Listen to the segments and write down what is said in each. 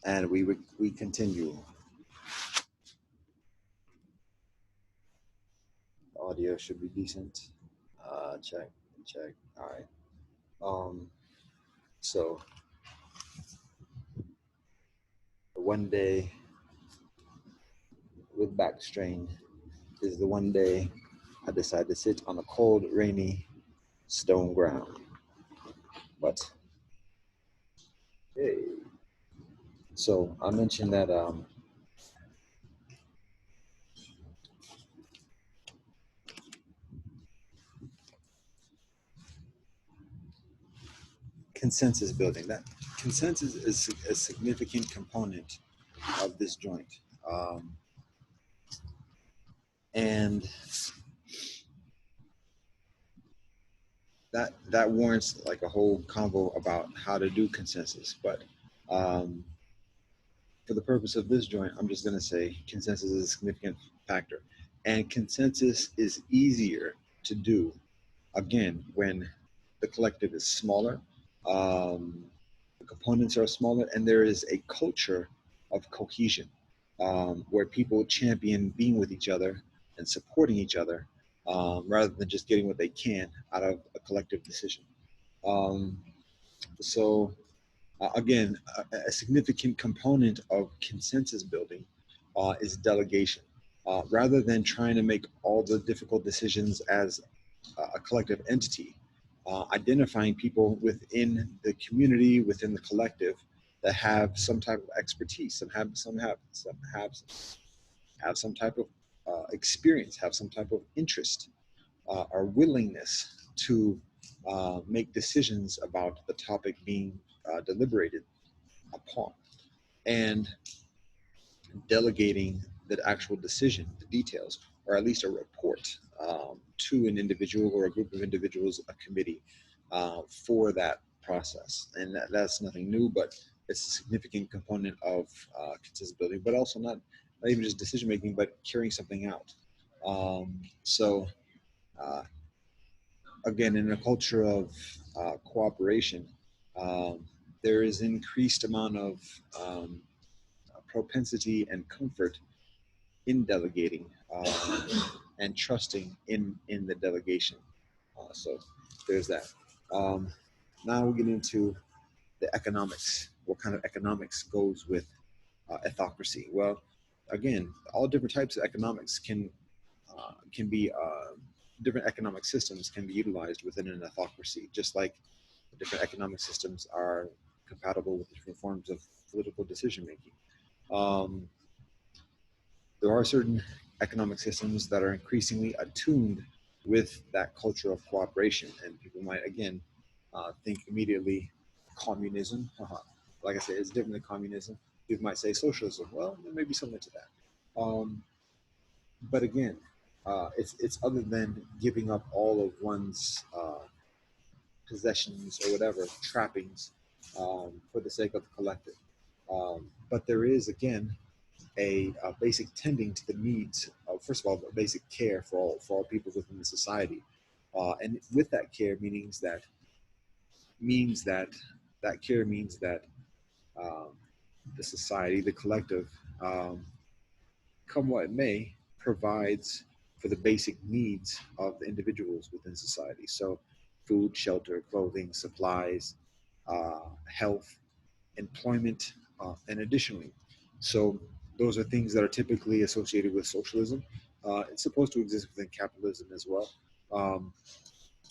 And we continue. Audio should be decent. Check, check. All right. So one day with back strain is the one day I decide to sit on a cold, rainy stone ground. But hey, so I mentioned that consensus building. That consensus is a significant component of this joint, and that warrants like a whole convo about how to do consensus. But um, for the purpose of this joint, I'm just going to say consensus is a significant factor, and consensus is easier to do again when the collective is smaller, um, the components are smaller, and there is a culture of cohesion where people champion being with each other and supporting each other rather than just getting what they can out of a collective decision. Um, so again, a significant component of consensus building is delegation. Rather than trying to make all the difficult decisions as a collective entity, identifying people within the community, within the collective, that have some type of expertise, have some type of experience, have some type of interest or willingness to make decisions about the topic being deliberated upon, and delegating the actual decision, the details, or at least a report to an individual or a group of individuals, a committee for that process. And that's nothing new, but it's a significant component of consensus building, but also not even just decision making, but carrying something out. So uh, again, in a culture of cooperation, um, there is increased amount of propensity and comfort in delegating and trusting in the delegation. So there's that. Um, Now we get into the economics. What kind of economics goes with ethocracy? Well, again, all different types of economics can be different economic systems can be utilized within an ethocracy, just like different economic systems are compatible with different forms of political decision making. Um, there are certain economic systems that are increasingly attuned with that culture of cooperation, and people might again think immediately communism. Like I said, it's different than communism. People might say socialism. Well, there may be something to that. But again, it's other than giving up all of one's possessions or whatever trappings for the sake of the collective. But there is again a basic tending to the needs of, first of all, a basic care for all people within the society, and with that care means that that care means that um, the society, the collective, um, come what may, provides for the basic needs of the individuals within society. So, food, shelter, clothing, supplies, health, employment, and additionally. So, those are things that are typically associated with socialism. It's supposed to exist within capitalism as well. Um,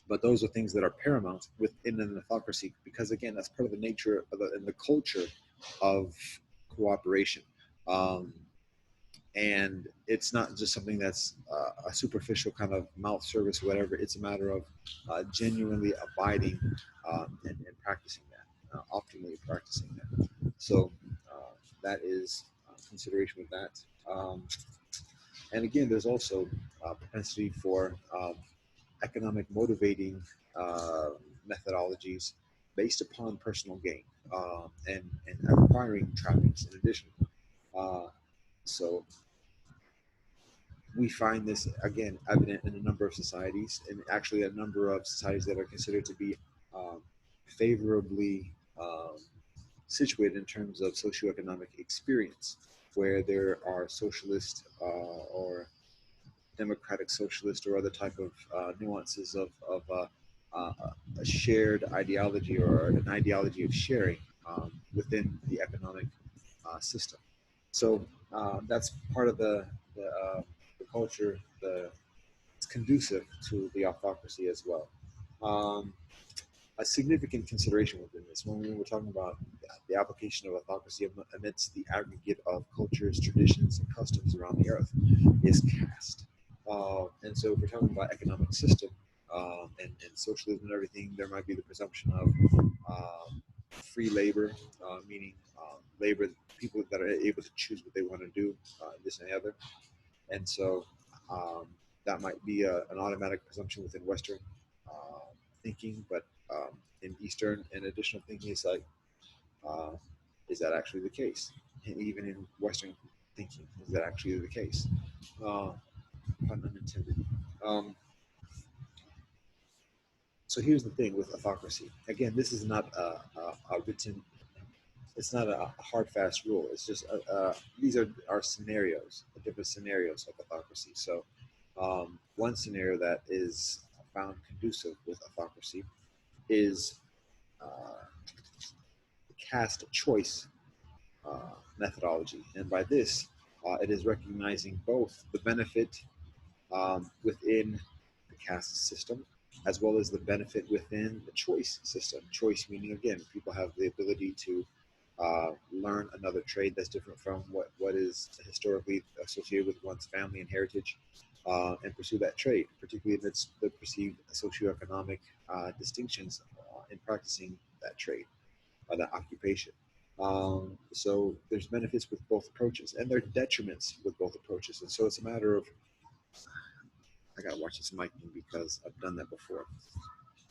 but those are things that are paramount within an autocracy because, again, that's part of the nature of and the culture of cooperation. Um, and it's not just something that's a superficial kind of mouth service or whatever. It's a matter of genuinely abiding and practicing that, optimally practicing that. So that is consideration with that. And again, there's also propensity for economic motivating uh, methodologies based upon personal gain and acquiring trappings in addition. Uh, so we find this again evident in a number of societies, and actually a number of societies that are considered to be um, favorably um, situated in terms of socioeconomic experience, where there are socialist or democratic socialist or other type of nuances of a shared ideology or an ideology of sharing within the economic system. So that's part of the culture. It's conducive to the autocracy as well. Um, a significant consideration within this when we were talking about the application of autocracy amidst the aggregate of cultures, traditions, and customs around the earth is caste. And so, if we're talking about economic system and socialism and everything, there might be the presumption of free labor, meaning labor people that are able to choose what they want to do, this and the other. And so um, that might be an automatic presumption within Western thinking, but in Eastern and additional thinking, it's like, uh, is that actually the case? And even in Western thinking, is that actually the case? Uh, Pun unintended. Um, so here's the thing with autocracy. Again, this is not a written. It's not a hard fast rule. It's just these are scenarios, different scenarios of autocracy. So one scenario that is found conducive with autocracy is uh, the caste choice methodology, and by this, it is recognizing both the benefit within the caste system as well as the benefit within the choice system. Choice meaning, again, people have the ability to learn another trade that's different from what is historically associated with one's family and heritage, and pursue that trade, particularly amidst the perceived socioeconomic distinctions in practicing that trade or that occupation. So there's benefits with both approaches, and there are detriments with both approaches. And so it's a matter of I gotta watch this mic thing because I've done that before.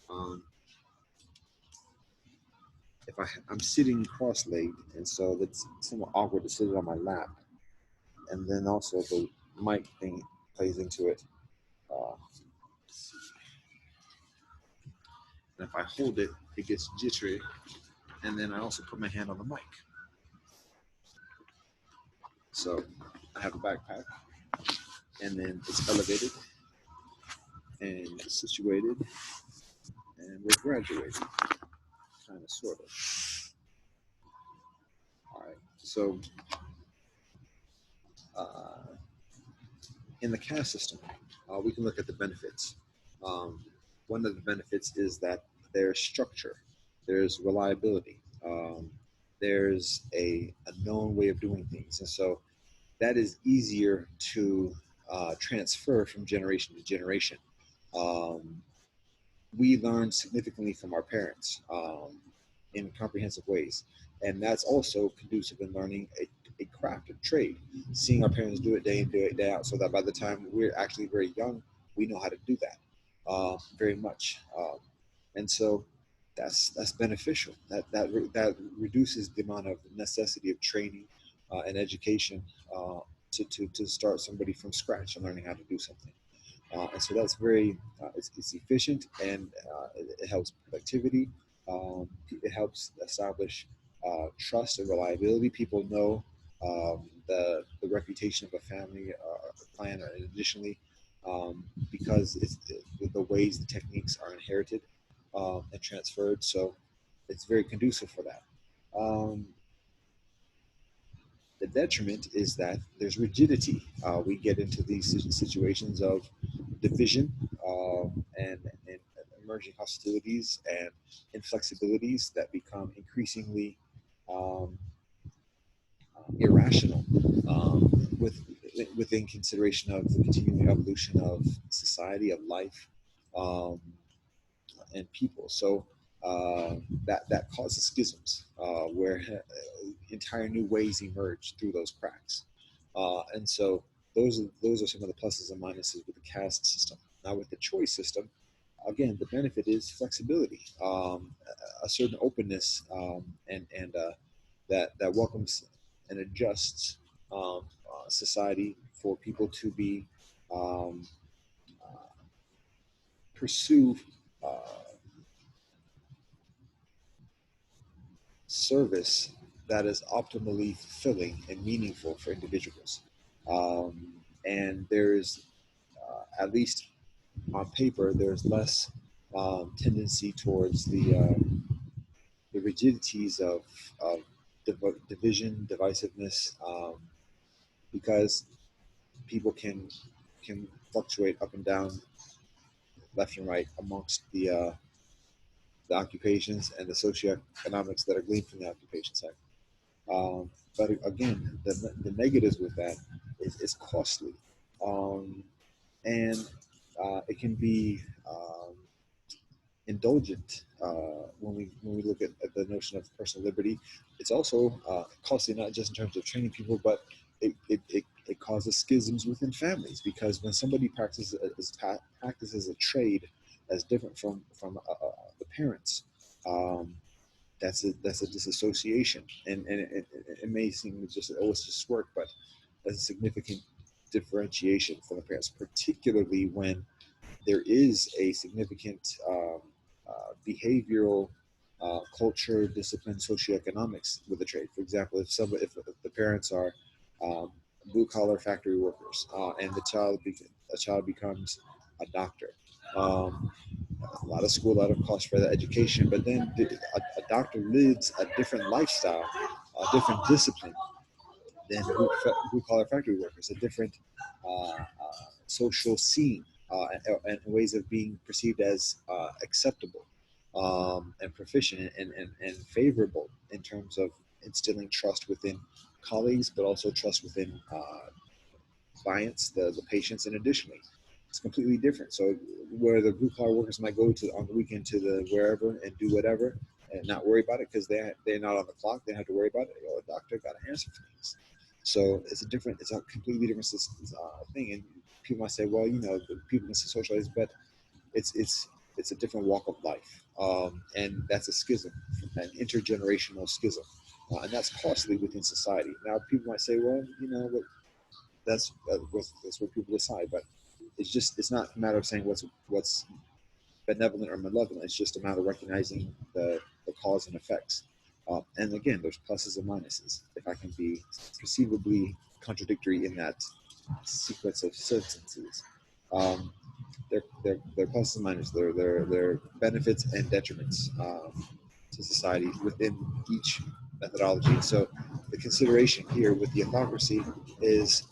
Um, if I'm sitting cross-legged, and so it's somewhat awkward to sit it on my lap, and then also the mic thing plays into it. Uh, and if I hold it, it gets jittery, and then I also put my hand on the mic. So I have a backpack, and then it's elevated and situated, and we're graduating, kind of, sort of. All right. So uh, in the caste system, we can look at the benefits. Um, one of the benefits is that there's structure, there's reliability, there's a known way of doing things. And so that is easier to transfer from generation to generation. Um, we learn significantly from our parents in comprehensive ways. And that's also conducive in learning a craft, a trade, seeing our parents do it day in, day out, so that by the time we're actually very young, we know how to do that very much. And so that's beneficial. That reduces the amount of necessity of training and education to start somebody from scratch and learning how to do something. And so that's very it's efficient, and it helps productivity. It helps establish trust and reliability. People know the reputation of a family or a clan, and additionally, because it's the ways the techniques are inherited and transferred. So it's very conducive for that. Um, the detriment is that there's rigidity. We get into these situations of division and emerging hostilities and inflexibilities that become increasingly um, irrational with within consideration of the continuing evolution of society, of life, um, and people. So that causes schisms where entire new ways emerge through those cracks. And so those are some of the pluses and minuses with the caste system. Now with the choice system, again, the benefit is flexibility, a certain openness, and that welcomes and adjusts society for people to be um, pursue uh, service that is optimally fulfilling and meaningful for individuals. And there's, at least on paper, there's less tendency towards the rigidities of division, divisiveness, because people can fluctuate up and down, left and right amongst the occupations and the socioeconomics that are gleaned from the occupation side. But again, the negatives with that is costly, um, and it can be indulgent when we look at the notion of personal liberty. It's also costly, not just in terms of training people, but it causes schisms within families, because when somebody practices a trade that's different from the parents, um, that's a disassociation, and it may seem just, oh, it's just work, but that's a significant differentiation from the parents, particularly when there is a significant behavioral, culture, discipline, socioeconomics with the trade. For example, if the parents are blue collar factory workers, and a child becomes a doctor, um, a lot of school, a lot of cost for the education, but then a doctor lives a different lifestyle, a different discipline than blue collar factory workers, a different social scene, and ways of being perceived as acceptable, and proficient, and favorable in terms of instilling trust within colleagues, but also trust within clients, the patients, and additionally, it's completely different. So where the blue collar workers might go to on the weekend to the wherever and do whatever and not worry about it because they're not on the clock, they don't have to worry about it. Oh, a doctor got to answer for things. So it's a completely different thing. And people might say, well, the people can socialize, but it's a different walk of life, and that's a schism, an intergenerational schism, and that's costly within society. Now, people might say, well, that's what people decide. But it's not a matter of saying what's benevolent or malevolent. It's just a matter of recognizing the cause and effects. And again, there's pluses and minuses. If I can be perceivably contradictory in that sequence of sentences, um, they're pluses and minuses. They're benefits and detriments, to society within each methodology. So the consideration here with the autocracy is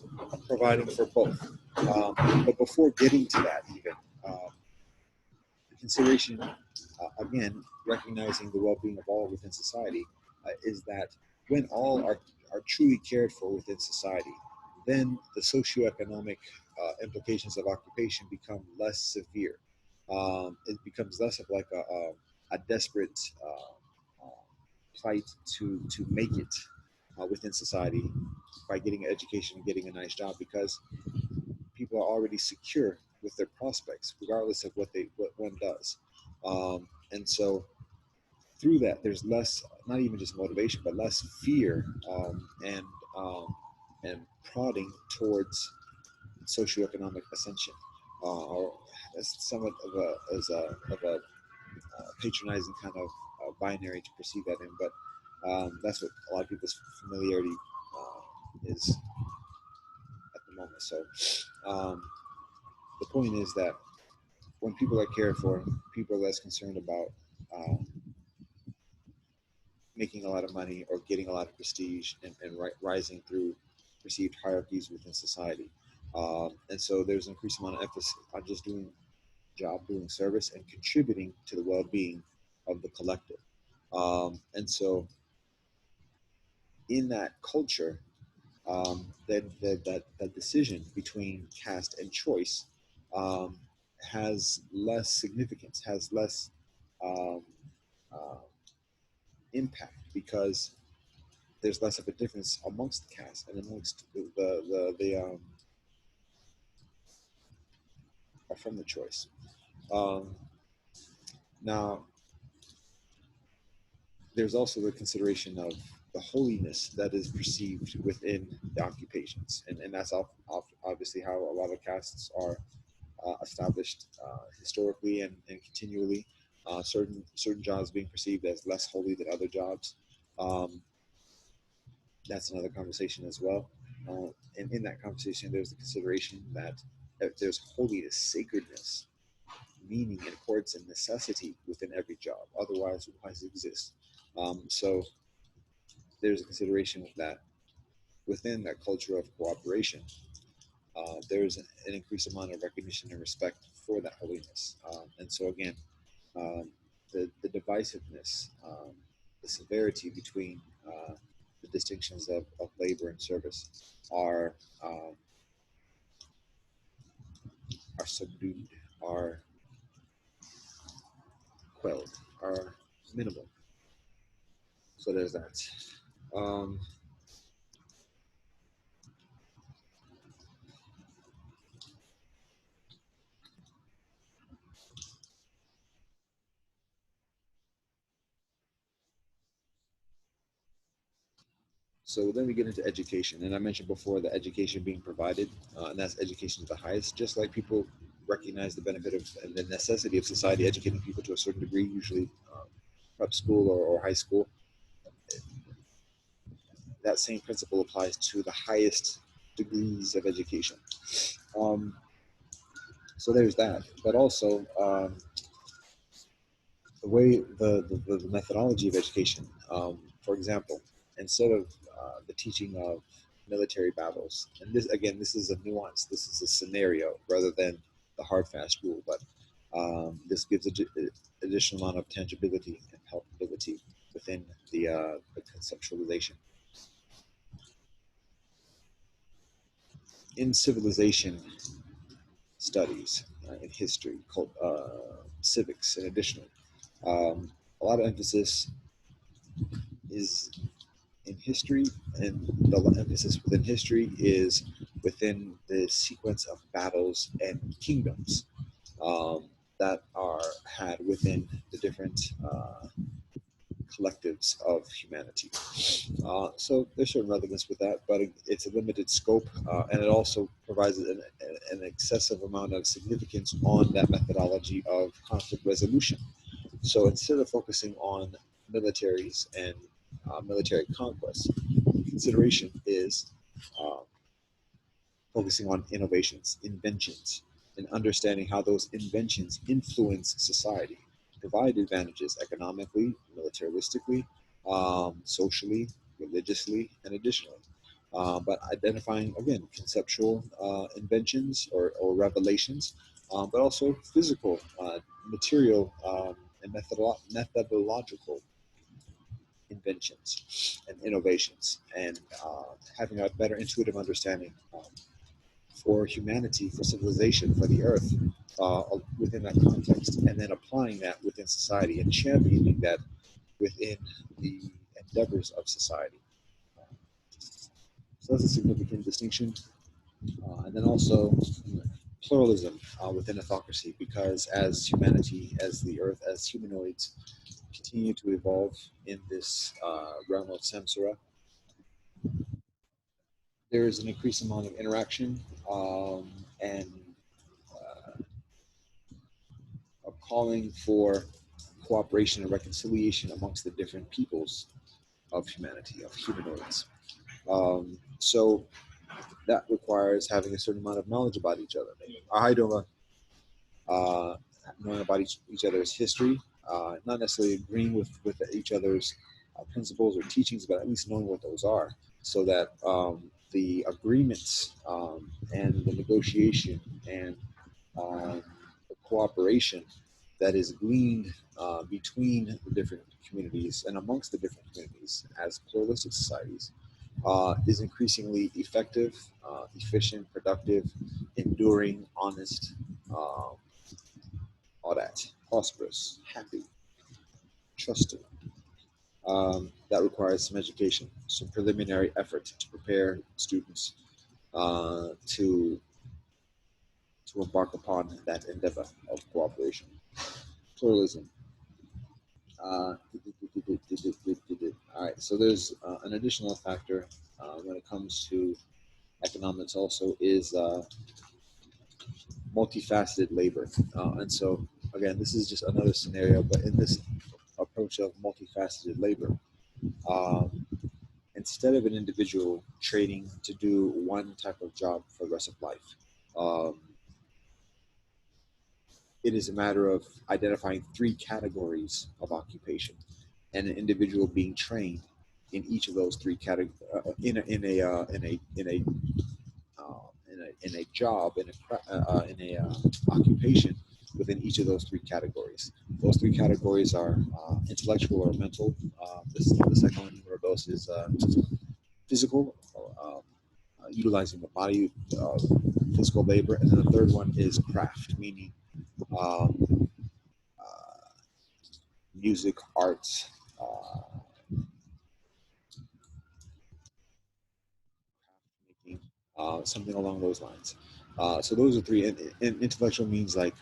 providing for both. But before getting to that, even, the consideration, again, recognizing the well-being of all within society, is that when all are truly cared for within society, then the socioeconomic implications of occupation become less severe. It becomes less of like a desperate plight to make it within society by getting an education and getting a nice job, because people are already secure with their prospects, regardless of what one does. And so through that, there's less, not even just motivation, but less fear, um, and prodding towards socioeconomic ascension, or as somewhat of a patronizing kind of binary to perceive that in. But that's what a lot of people's familiarity is at the moment. So the point is that when people are cared for, people are less concerned about um, making a lot of money or getting a lot of prestige, and rising through perceived hierarchies within society. And so there's an increased amount of emphasis on just doing job, doing service, and contributing to the well-being of the collective. And so in that culture, that decision between caste and choice um, has less significance, has less um, uh, impact, because there's less of a difference amongst the caste and amongst the from the choice. Um, Now, there's also the consideration of the holiness that is perceived within the occupations, and that's obviously how a lot of castes are established historically and continually. Certain jobs being perceived as less holy than other jobs, Um, that's another conversation as well. And in that conversation, there's the consideration that there's holiness, sacredness, meaning, importance, and necessity within every job. Otherwise, why does it exist? So there's a consideration of that within that culture of cooperation. There's an increased amount of recognition and respect for that holiness. And so again, um, the divisiveness, the severity between the distinctions of labor and service are um, are subdued, are quelled, are minimal. So there's that. Um, so then we get into education, and I mentioned before the education being provided, and that's education to the highest. Just like people recognize the benefit of and the necessity of society educating people to a certain degree, usually prep school or high school, that same principle applies to the highest degrees of education. Um, so there's that, but also the way the methodology of education. For example, instead of the teaching of military battles, and this again, this is a nuance. This is a scenario rather than the hard fast rule, but this gives additional amount of tangibility and palpability within the conceptualization. In civilization studies, in history, civics, and additionally, um, a lot of emphasis is in history, and the emphasis within history is within the sequence of battles and kingdoms that are had within the different collectives of humanity. So there's certain relevance with that, but it's a limited scope, and it also provides an excessive amount of significance on that methodology of conflict resolution. So instead of focusing on militaries and military conquests, consideration is uh, focusing on innovations, inventions, and understanding how those inventions influence society, provide advantages economically, militaristically, socially, religiously, and additionally. But identifying, again, conceptual inventions or revelations, but also physical, material, and methodological inventions and innovations, and having a better intuitive understanding for humanity, for civilization, for the earth within that context, and then applying that within society and championing that within the endeavors of society. So that's a significant distinction. And then also pluralism within autocracy, because as humanity, as the earth, as humanoids continue to evolve in this realm of samsara, there is an increased amount of interaction and a calling for cooperation and reconciliation amongst the different peoples of humanity, of humanoids. So that requires having a certain amount of knowledge about each other. I don't uh, knowing about each other's history, not necessarily agreeing with each other's principles or teachings, but at least knowing what those are, so that the agreements and the negotiation and the cooperation that is gleaned between the different communities and amongst the different communities as pluralistic societies is increasingly effective, efficient, productive, enduring, honest, um, all that, prosperous, happy, trusted. That requires some education, some preliminary effort to prepare students to embark upon that endeavor of cooperation. Pluralism. Uh, all right, so there's an additional factor when it comes to economics also is multifaceted labor. And so, again, this is just another scenario, but in this approach of multifaceted labor, Um, Instead of an individual training to do one type of job for the rest of life, um, it is a matter of identifying three categories of occupation and an individual being trained in each of those three categories in a job in a occupation within each of those three categories. Those three categories are intellectual or mental. The second one of those is physical, utilizing the body, uh, physical labor, and then the third one is craft, meaning um, uh, music, arts, making, something along those lines. So those are three. And intellectual means like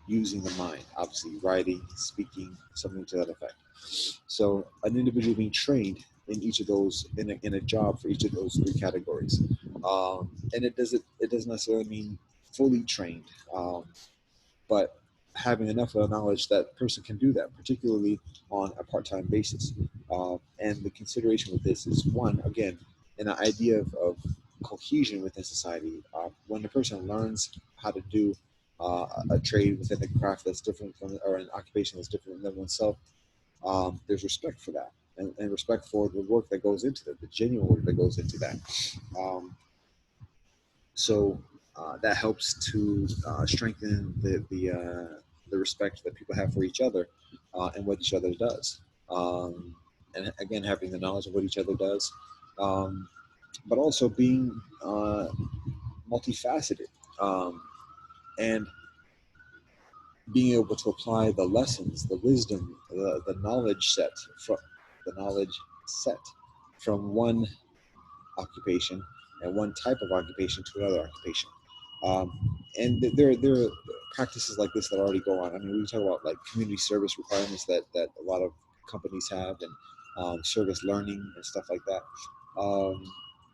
using the mind, obviously writing, speaking, something to that effect. So an individual being trained in each of those in a job for each of those three categories, and it doesn't necessarily mean fully trained, but having enough of knowledge that person can do that, particularly on a part-time basis. And the consideration with this is one, again, an idea of cohesion within society. When a person learns how to do a trade within a craft that's different from, or an occupation that's different than oneself, there's respect for that, and respect for the work that goes into it, the genuine work that goes into that. Um, so that helps to strengthen the respect that people have for each other and what each other does. And again, having the knowledge of what each other does, um, but also being multifaceted, um, and being able to apply the lessons, the wisdom, the knowledge set from the knowledge set from one occupation and one type of occupation to another occupation. And there are practices like this that already go on. I mean, we talk about like community service requirements that a lot of companies have, and service learning and stuff like that. Um,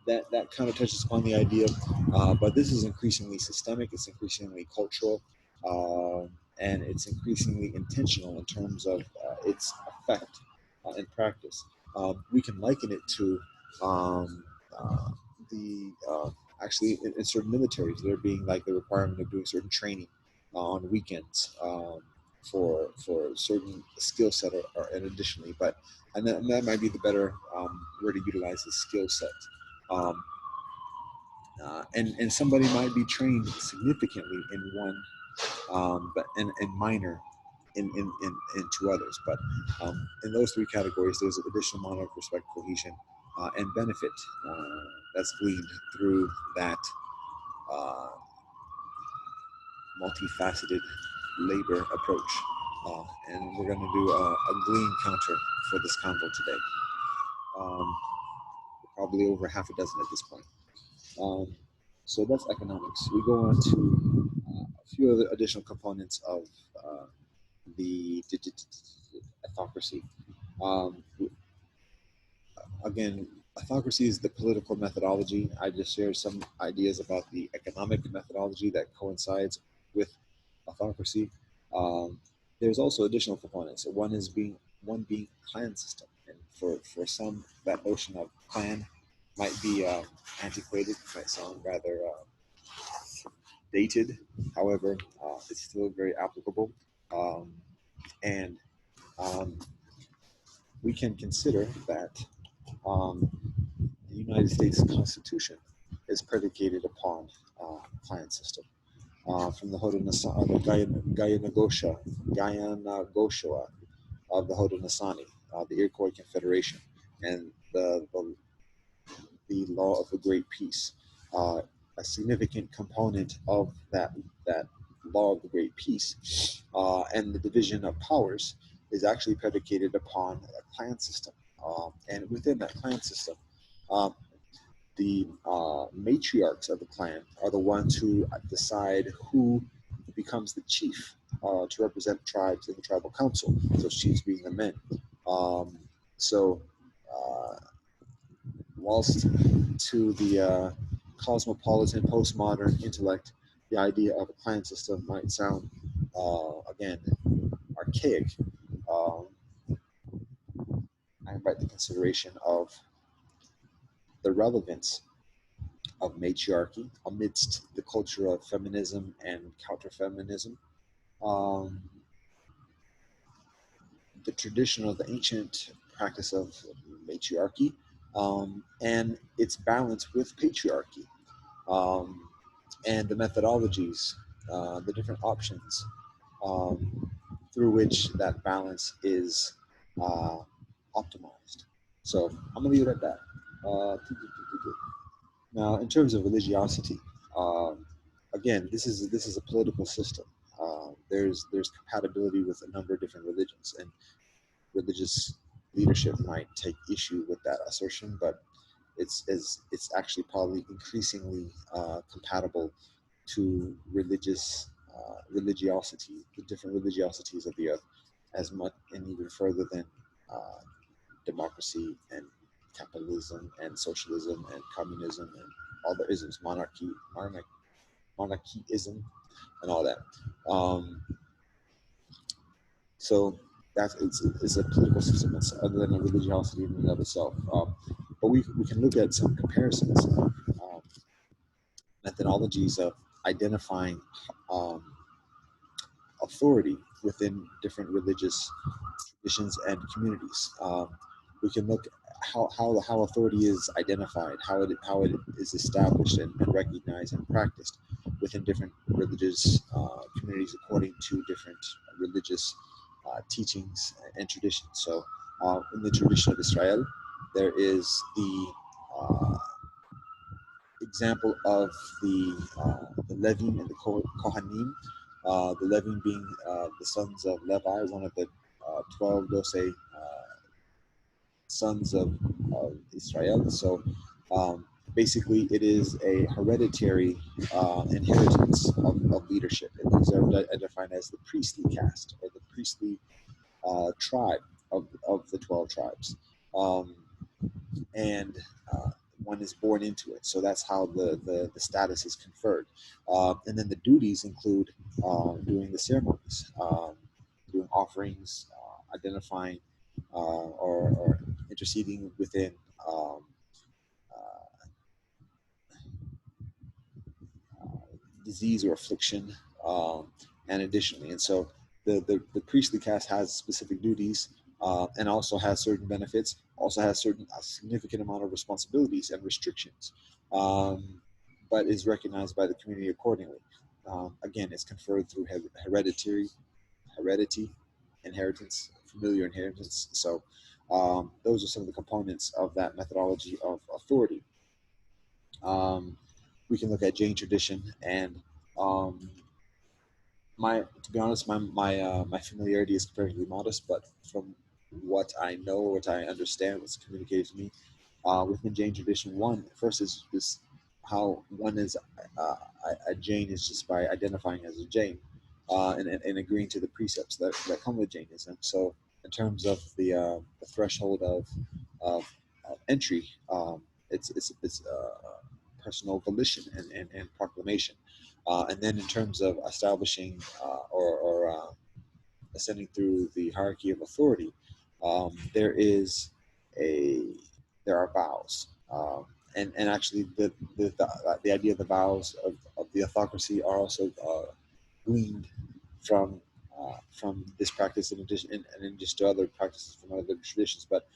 that kind of touches upon the idea, but this is increasingly systemic. It's increasingly cultural, and it's increasingly intentional in terms of its effect in practice. We can liken it to um, uh, the actually in certain militaries, there being like the requirement of doing certain training on weekends for certain skill set, and additionally, but and that might be the better word to utilize the skill set. Um, and somebody might be trained significantly in one, but and minor in two others. But in those three categories, there's an additional amount of respect, cohesion, and benefit that's gleaned through that uh, multifaceted labor approach. And we're going to do a glean counter for this convo today. Um, Probably over half a dozen at this point. Um, so that's economics. We go on to a few other additional components of uh, the ethocracy. Um, Again, ethocracy is the political methodology. I just shared some ideas about the economic methodology that coincides with ethocracy. Um, there's also additional components. One being clan system, and for some, that notion of clan might be antiquated, might sound rather dated. However, it's still very applicable, um, and um, we can consider that um, the United States Constitution is predicated upon clan system. From the Haudenosaunee, the Guyana-Goshawa of the Haudenosaunee, the Iroquois Confederation, and the Law of the Great Peace. A significant component of that Law of the Great Peace and the division of powers is actually predicated upon a clan system. And within that clan system, um, the matriarchs of the clan are the ones who decide who becomes the chief to represent tribes in the tribal council. Those chiefs being the men. Um, so, whilst to the cosmopolitan postmodern intellect, the idea of a clan system might sound again archaic. Um, I invite at the consideration of the relevance of matriarchy amidst the culture of feminism and counter-feminism, um, the tradition of the ancient practice of matriarchy, and its balance with patriarchy, um, and the methodologies, the different options um, through which that balance is uh, optimized. So I'm gonna leave it at that. Uh, Now, in terms of religiosity, um, again, this is a political system. There's compatibility with a number of different religions, and religious leadership might take issue with that assertion, but it's actually probably increasingly compatible to religiosity, the different religiosities of the earth, as much and even further than uh, democracy and capitalism and socialism and communism and all the isms, monarchyism, and all that. Um, so it's a political system. It's other than a religiosity in and of itself. But we can look at some comparisons of methodologies of identifying um, authority within different religious traditions and communities. We can look how authority is identified, how it is established and recognized and practiced within different religious communities according to different religious teachings and traditions. So, in the tradition of Israel, there is the example of the Levim and the Kohanim. The Levim being the sons of Levi, one of the 12 Dosei sons of Israel. So basically, it is a hereditary inheritance of leadership. And these are defined as the priestly caste or the priestly tribe of the 12 tribes. Um, and one is born into it. So that's how the status is conferred. And then the duties include doing the ceremonies, doing offerings, identifying or interceding within um, disease or affliction, and additionally. And so the priestly caste has specific duties and also has certain benefits, also has a significant amount of responsibilities and restrictions, but is recognized by the community accordingly. Again, it's conferred through heredity, inheritance, familiar inheritance. So those are some of the components of that methodology of authority. Um, we can look at Jain tradition, and um, to be honest, my familiarity is fairly modest, but from what I know, what I understand, what's communicated to me, within Jain tradition, one first is how one is a Jain is just by identifying as a Jain, and agreeing to the precepts that come with Jainism. So in terms of the threshold of entry, it's personal volition and proclamation. And then in terms of establishing or ascending through the hierarchy of authority, there is a there are vows, and actually the idea of the vows of the autocracy are also gleaned from this practice in addition to other practices from other traditions. But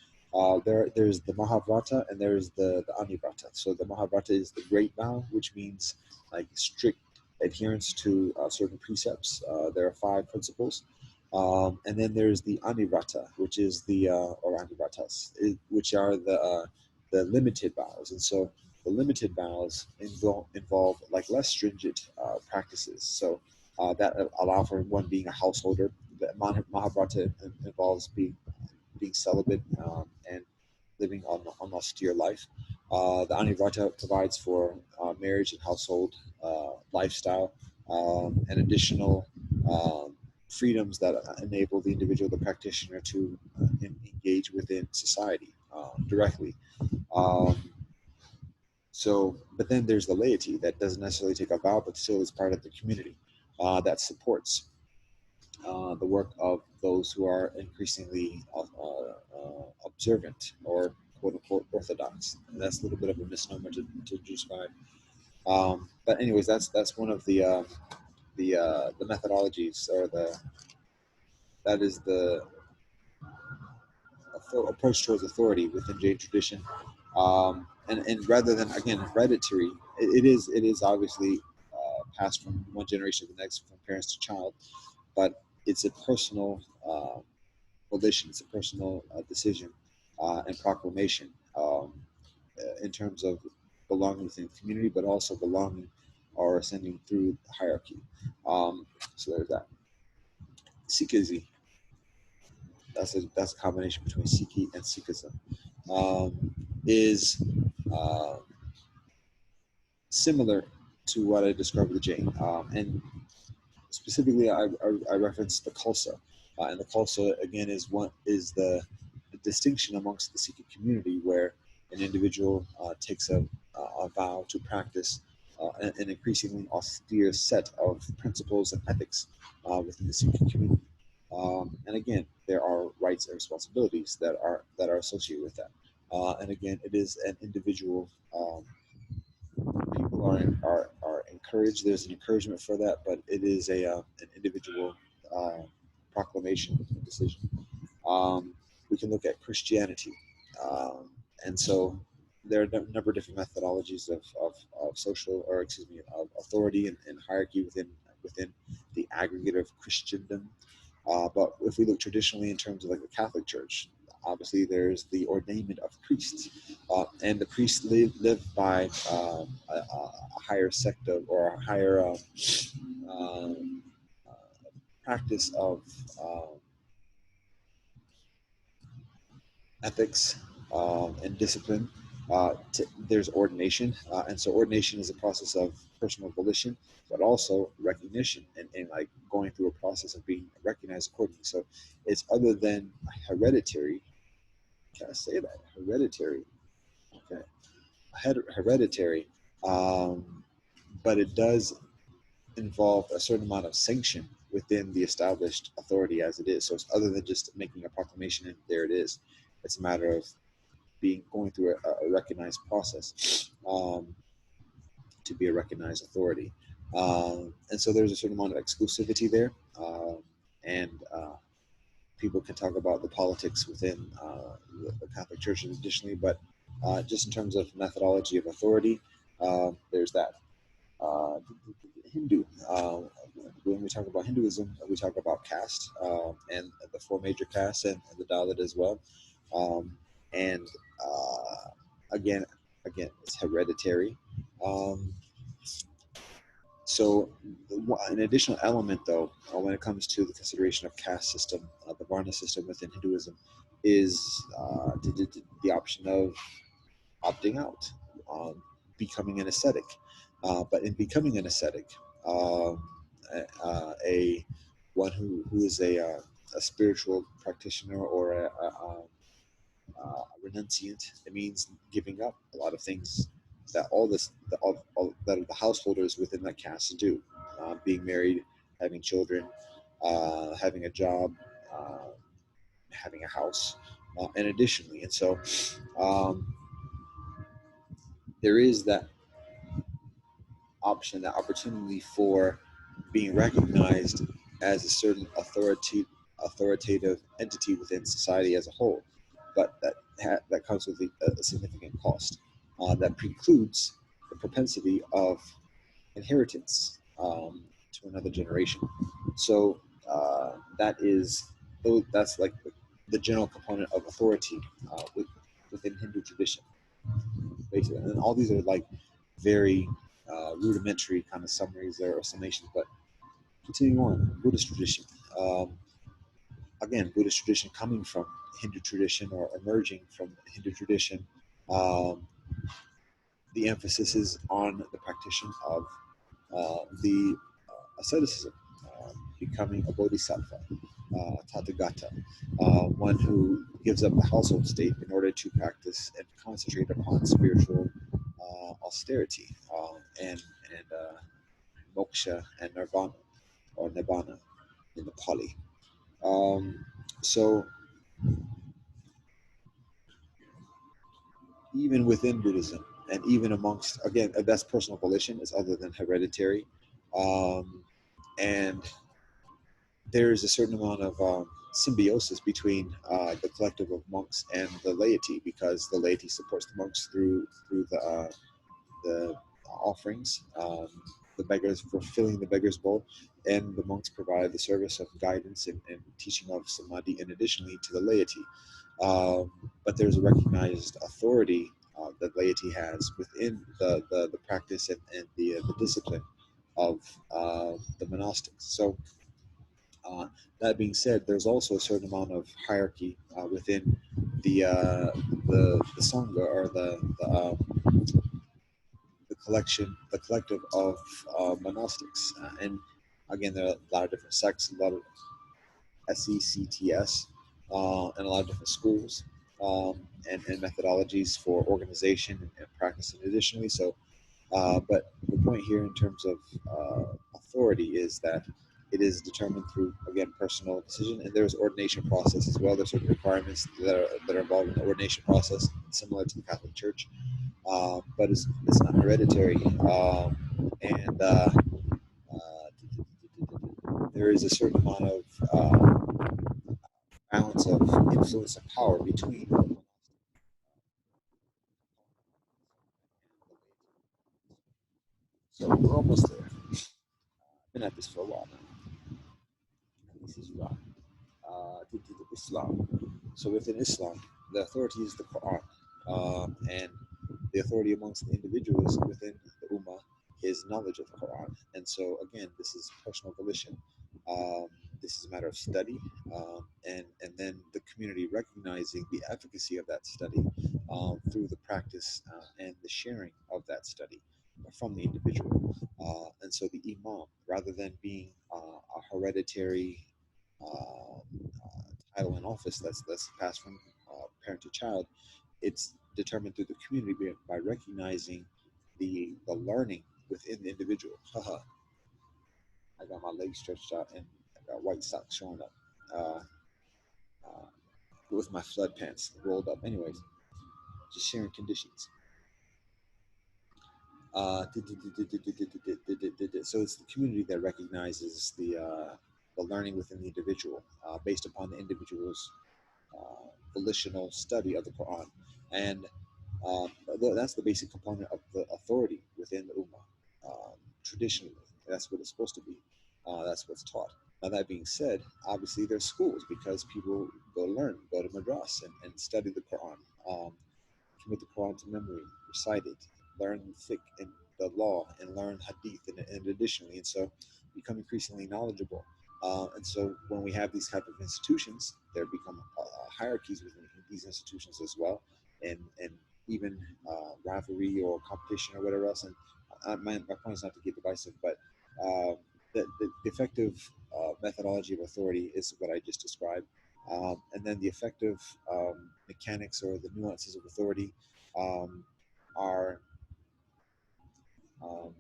there's the Mahavrata and there's the Anivrata. So the Mahavrata is the great vow, which means like strict adherence to certain precepts. There are 5 principles. And then there's the Anivrata, which is or Anivratas, which are the limited vows. And so the limited vows involve like less stringent practices. So that allow for one being a householder. The Mahabharata involves being celibate and living on an austere life. The Anivrata provides for marriage and household lifestyle and additional freedoms that enable the individual, the practitioner, to engage within society directly. Um, but then there's the laity that doesn't necessarily take a vow, but still is part of the community that supports the work of those who are increasingly observant or quote unquote orthodox. And that's a little bit of a misnomer to describe. But anyways, that's one of the methodologies or the that is the approach towards authority within Jain tradition. And rather than again hereditary, it is obviously passed from one generation to the next, from parents to child, but it's a personal volition, it's a personal decision and proclamation in terms of belonging within the community, but also belonging or ascending through the hierarchy. So there's that. Sikhism, that's a combination between Sikhi and Sikhism, is uh, similar to what I described with the Jain. And specifically, I referenced the Khalsa, and the Khalsa again is the distinction amongst the Sikh community, where an individual takes a vow to practice an increasingly austere set of principles and ethics within the Sikh community. And again, there are rights and responsibilities that are associated with that. And again, it is an individual. People are encouraged. There's an encouragement for that, but it is an individual uh, proclamation and decision. Um, we can look at Christianity, um, and so there are a number of different methodologies of social, or excuse me, of authority and hierarchy within the aggregate of Christendom. But if we look traditionally in terms of like the Catholic Church, obviously there's the ordainment of priests, and the priests live by a higher sect of, or a higher um, uh, practice of ethics and discipline. There's ordination, and so ordination is a process of personal volition, but also recognition and like going through a process of being recognized accordingly. So it's other than hereditary. Can I say that hereditary? Okay, hereditary, um, but it does involve a certain amount of sanction within the established authority as it is. So it's other than just making a proclamation and there it is. It's a matter of being going through a recognized process to be a recognized authority. And so there's a certain amount of exclusivity there. And people can talk about the politics within the Catholic Church additionally, but just in terms of methodology of authority, there's that. Uh, Hindu. When we talk about Hinduism, we talk about caste and the four major castes and the Dalit as well. Um, and again, again, it's hereditary. Um, so, an additional element, though, when it comes to the consideration of caste system, the Varna system within Hinduism, is the option of opting out, becoming an ascetic. But in becoming an ascetic, um, a one who is a spiritual practitioner or a renunciant, it means giving up a lot of things that all that the householders within that caste do, being married, having children, having a job, uh, having a house, and additionally, and so um, there is that option, that opportunity for being recognized as a certain authoritative entity within society as a whole, but that comes with a significant cost that precludes the propensity of inheritance to another generation. So that's like the general component of authority within Hindu tradition, basically. And all these are like very rudimentary kind of summaries or summations. But continuing on, Buddhist tradition. Um, Again, Buddhist tradition coming from Hindu tradition or emerging from Hindu tradition. Um, the emphasis is on the practice of the asceticism, becoming a bodhisattva, tathagata, one who gives up the household state in order to practice and concentrate upon spiritual austerity and moksha and nirvana or nibbana. in the Pali. Um, so even within Buddhism, and even amongst, again, that's personal volition, is other than hereditary, um, and there is a certain amount of symbiosis between the collective of monks and the laity, because the laity supports the monks through the offerings, the beggars, for filling the beggar's bowl, and the monks provide the service of guidance and teaching of samadhi, and additionally to the laity. But there's a recognized authority that laity has within the practice and the discipline of the monastics. So, uh, that being said, there's also a certain amount of hierarchy within the, the sangha, or the collection, the collective of monastics. And again, there are a lot of different sects, a lot of SECTS, and a lot of different schools, and methodologies for organization and practice. And additionally, so, but the point here in terms of authority is that it is determined through, again, personal decision, and there's ordination process as well. There's certain requirements that are involved in the ordination process, similar to the Catholic Church, but it's not hereditary, and there is a certain amount of balance of influence and power between the monastic. So we're almost there. I've been at this for a while now. This is right. To Islam. So within Islam, the authority is the Quran, and the authority amongst the individuals within the Ummah is knowledge of the Quran. And so again, this is personal volition. Um, this is a matter of study, and then the community recognizing the efficacy of that study through the practice and the sharing of that study from the individual. And so the imam, rather than being a hereditary title and office that's passed from parent to child, it's determined through the community by recognizing the learning within the individual. Haha, I got my legs stretched out and I got white socks showing up uh, uh, with my flood pants rolled up. Anyways, just sharing conditions. So it's the community that recognizes the learning within the individual based upon the individual's volitional study of the Quran. And that's the basic component of the authority within the Ummah. Traditionally, that's what it's supposed to be. That's what's taught. Now, that being said, obviously there's schools because people go to learn, go to madrasa and study the Quran, commit the Quran to memory, recite it, learn fiqh and the law, and learn hadith, and additionally, and so become increasingly knowledgeable. And so when we have these type of institutions, there become hierarchies within these institutions as well, and even rivalry or competition or whatever else. And my point is not to get divisive, but uh, the effective methodology of authority is what I just described. And then the effective mechanics or the nuances of authority um, are um,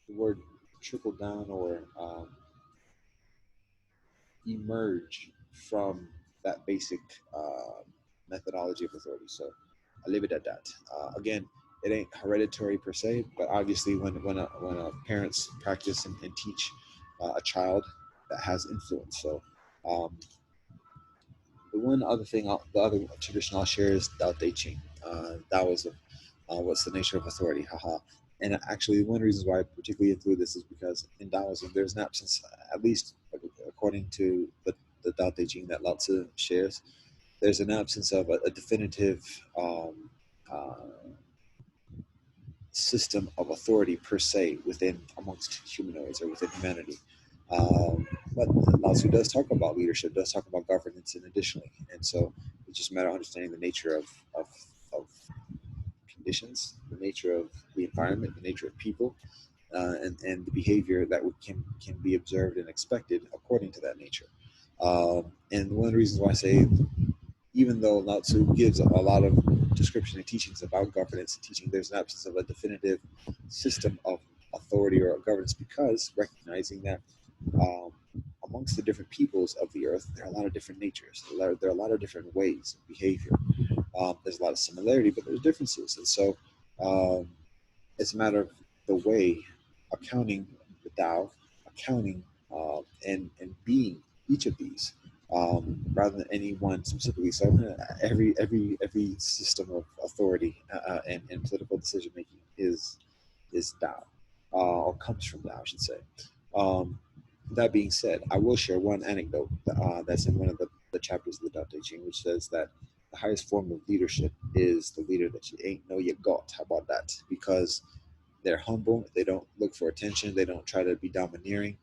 the word trickle down, or emerge from that basic uh, methodology of authority. So I leave it at that. Again, it ain't hereditary per se, but obviously when a parents practice and teach a child, that has influence. So um, the one other thing, the other tradition I'll share is Tao Te Ching. Taoism. What's the nature of authority? Haha. And actually, one of the reasons why I particularly include this is because in Taoism, there's an absence, at least according to the Tao Te Ching that Lao Tzu shares, there's an absence of a definitive uh, system of authority per se within amongst humanoids or within humanity. But Lao Tzu does talk about leadership, does talk about governance, and additionally, and so it's just a matter of understanding the nature of conditions, the nature of the environment, the nature of people, and the behavior that can be observed and expected according to that nature. And one of the reasons why I say, even though Lao Tzu gives a lot of description and teachings about governance and teaching, there's an absence of a definitive system of authority or governance, because recognizing that um, amongst the different peoples of the earth, there are a lot of different natures. There are a lot of different ways of behavior. There's a lot of similarity, but there's differences. And so um, it's a matter of the way accounting the Tao, accounting and being each of these, rather than any one specifically. So every system of authority and political decision making is Tao, or comes from Tao, I should say. Um, that being said, I will share one anecdote that's in one of the chapters of the Tao Te Ching, which says that the highest form of leadership is the leader that you ain't know you got. How about that? Because they're humble. They don't look for attention. They don't try to be domineering.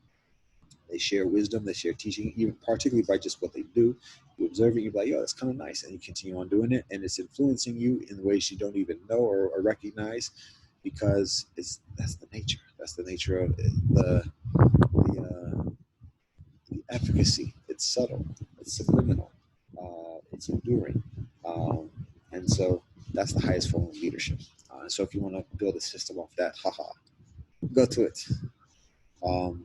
They share wisdom. They share teaching, even particularly by just what they do. You observe it, you're like, yo, that's kind of nice. And you continue on doing it. And it's influencing you in ways you don't even know or recognize, because that's the nature. That's the nature of the efficacy. It's subtle. It's subliminal. It's enduring. Um, and so that's the highest form of leadership. So if you want to build a system off that, haha, go to it. Um,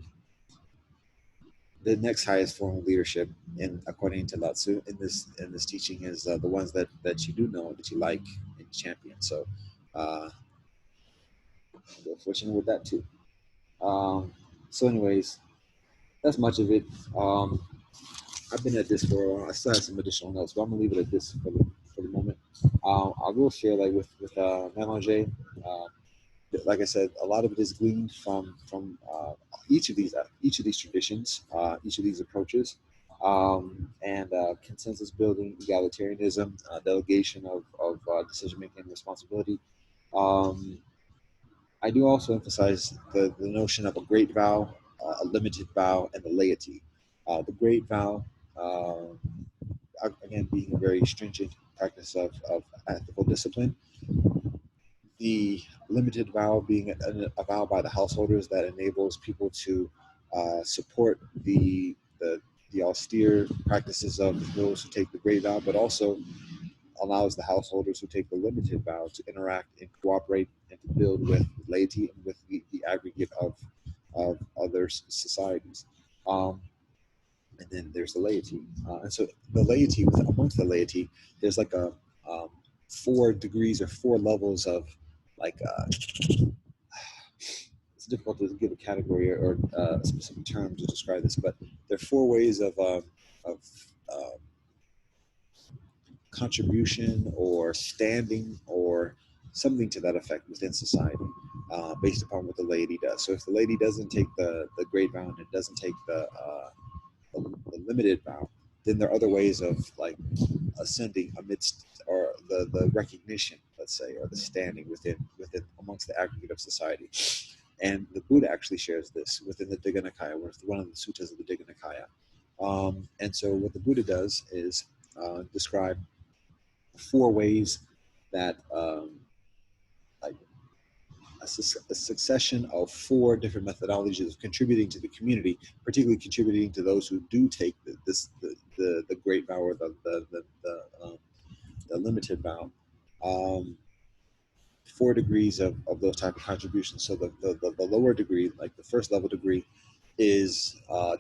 the next highest form of leadership, in according to Lao Tzu, in this teaching, is the ones that you do know, that you like and champion. So, we're fortunate with that too. Um, so, anyways, that's much of it. Um, I've been at this for a while. I still have some additional notes, but I'm gonna leave it at this for the moment. I will share, like, with Lange. Like I said, a lot of it is gleaned each of these traditions, each of these approaches, and consensus building, egalitarianism, delegation of decision making and responsibility. Um, I do also emphasize the notion of a great vow, a limited vow, and the laity. The great vow, again, being a very stringent practice of ethical discipline. The limited vow being a vow by the householders that enables people to support the austere practices of those who take the great vow, but also allows the householders who take the limited vow to interact and cooperate and to build with laity and with the aggregate of other societies. Um, and then there's the laity. And so the laity, amongst the laity, there's like a 4 degrees or 4 levels of, like, it's difficult to give a category or a specific term to describe this, but there are 4 ways of um, contribution or standing or something to that effect within society, based upon what the laity does. So if the laity doesn't take the great vow and it doesn't take the limited vow, then there are other ways of, like, ascending amidst, or the recognition, let's say, or the standing within amongst the aggregate of society. And the Buddha actually shares this within the Digha Nikaya, one of the suttas of the Digha Nikaya. And so what the Buddha does is describe 4 ways that, like, a succession of 4 different methodologies of contributing to the community, particularly contributing to those who do take the great vow, or the limited vow. Um, 4 degrees of those type of contributions. So the lower degree, like the first level degree, is um,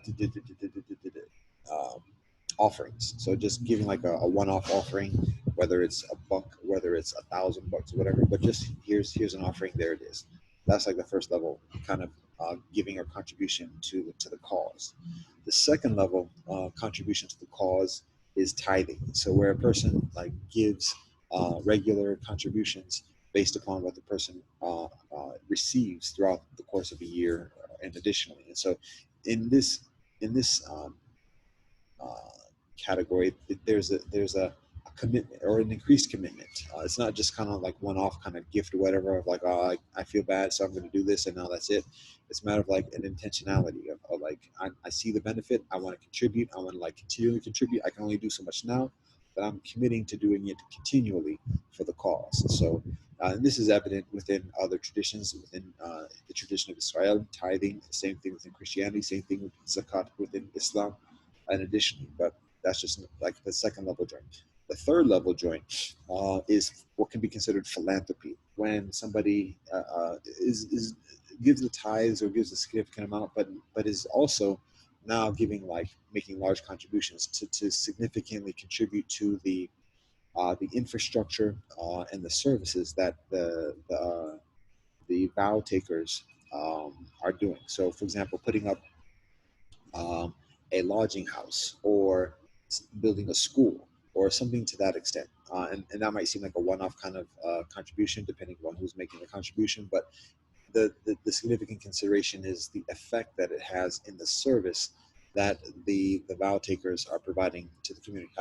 offerings. So just giving, like, a one-off offering, whether it's a buck, whether it's $1,000, whatever. But just here's an offering. There it is. That's like the first level, kind of giving or contribution to the cause. The second level contribution to the cause is tithing. So where a person, like, gives regular contributions based upon what the person receives throughout the course of a year, and additionally. And so in this uh, category, there's a commitment, or an increased commitment. It's not just kind of like one-off kind of gift or whatever, of like, oh, I feel bad, so I'm going to do this, and now that's it. It's a matter of, like, an intentionality of like, I see the benefit, I want to contribute, I want to, like, continually contribute. I can only do so much now, but I'm committing to doing it continually for the cause. So, and this is evident within other traditions, within the tradition of Israel, tithing, same thing within Christianity, same thing with zakat within Islam, and additionally. But that's just like the second level joint. The third level joint is what can be considered philanthropy, when somebody is gives the tithes or gives a significant amount, but is also now giving like making large contributions to significantly contribute to the infrastructure and the services that the vow takers are doing. So, for example, putting up um, a lodging house or building a school or something to that extent. And that might seem like a one-off kind of contribution, depending on who's making the contribution. But the significant consideration is the effect that it has in the service that the vow takers are providing to the community.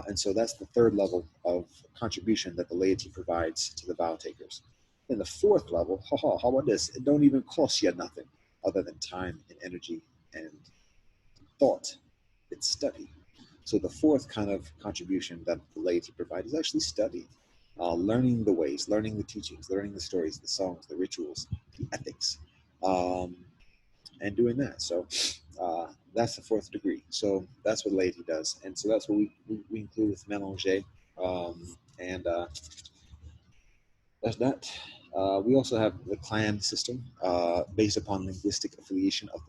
And so that's the third level of contribution that the laity provides to the vow takers. Then the fourth level, how about this? It don't even cost you nothing other than time and energy and thought. It's study. So the fourth kind of contribution that the laity provides is actually study, learning the ways, learning the teachings, learning the stories, the songs, the rituals, the ethics, um, and doing that. So that's the fourth degree. So that's what laity does, and so that's what we include with lange, and that's that. We also have the clan system based upon linguistic affiliation of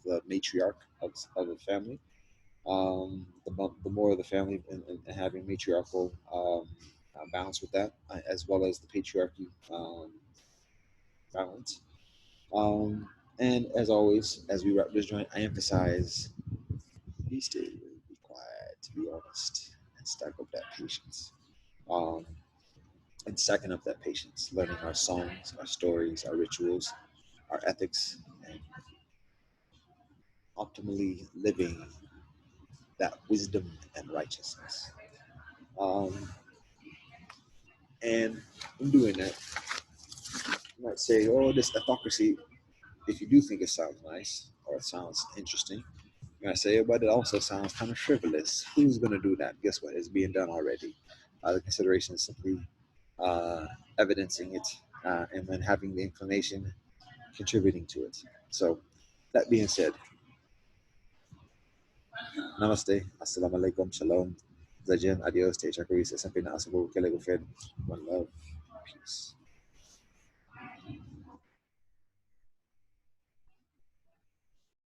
the matriarch of the family. The more of the family and having matriarchal balance with that, as well as the patriarchy balance. Um, and as always, as we wrap this joint, I emphasize be still, be quiet, to be honest, and stack up that patience. Um, and stacking up that patience, learning our songs, our stories, our rituals, our ethics, and optimally living that wisdom and righteousness. Um, and in doing that, you might say, oh, this hypocrisy, if you do think it sounds nice or it sounds interesting, you're going to say, but it also sounds kind of frivolous. Who's going to do that? Guess what? It's being done already. The consideration is simply uh, evidencing it and then having the inclination contributing to it. So, that being said, namaste, assalamu alaikum, shalom, zajen, adios, te chakarisa, something that one love, peace.